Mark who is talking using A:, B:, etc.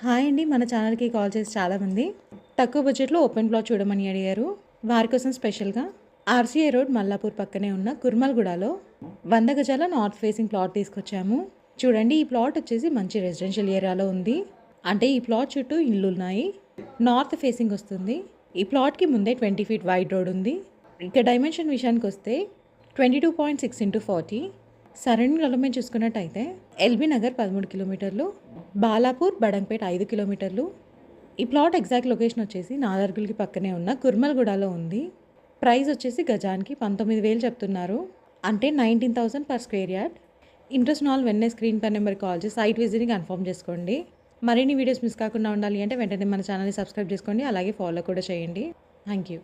A: Hi అండి. మన ఛానల్‌కి కాల్ చేసి చాలామంది తక్కువ బడ్జెట్‌లో ఓపెన్ ప్లాట్ చూడమని అడిగారు. వారి కోసం స్పెషల్‌గా ఆర్‌సీఐ రోడ్ మల్లాపూర్ పక్కనే ఉన్న కుర్మల్‌గూడలో 100 గజాల నార్త్ ఫేసింగ్ ప్లాట్ తీసుకొచ్చాము. చూడండి, ఈ ప్లాట్ వచ్చేసి మంచి రెసిడెన్షియల్ ఏరియాలో ఉంది. అంటే ఈ ప్లాట్ చుట్టూ ఇల్లులున్నాయి. నార్త్ ఫేసింగ్ వస్తుంది. ఈ ప్లాట్‌కి ముందే 20 ఫీట్ వైడ్ రోడ్ ఉంది. ఇక డైమెన్షన్ విషయానికొస్తే 22.6x40. సరౌండింగ్ డెవలప్మెంట్ చూసుకున్నట్టయితే ఎల్బీ నగర్ 13 కిలోమీటర్లు, బాలాపూర్ బడంగ్పేట్ 5 కిలోమీటర్లు. ఈ ప్లాట్ ఎగ్జాక్ట్ లొకేషన్ వచ్చేసి నాదర్గుల్కి పక్కనే ఉన్న కుర్మల్గూడలో ఉంది. ప్రైస్ వచ్చేసి గజానికి 19,000 చెప్తున్నారు. అంటే 19,000 పర్ స్క్వేర్ యార్డ్. ఇంట్రెస్ట్ ఉన్న వాళ్ళు వెంటనే స్క్రీన్ పై నెంబర్కి కాల్ చేసి సైట్ విజిట్ని కన్ఫర్మ్ చేసుకోండి. మరిన్ని వీడియోస్ మిస్ కాకుండా ఉండాలి అంటే వెంటనే మన ఛానల్ని సబ్స్క్రైబ్ చేసుకోండి. అలాగే ఫాలో కూడా చేయండి. Thank you.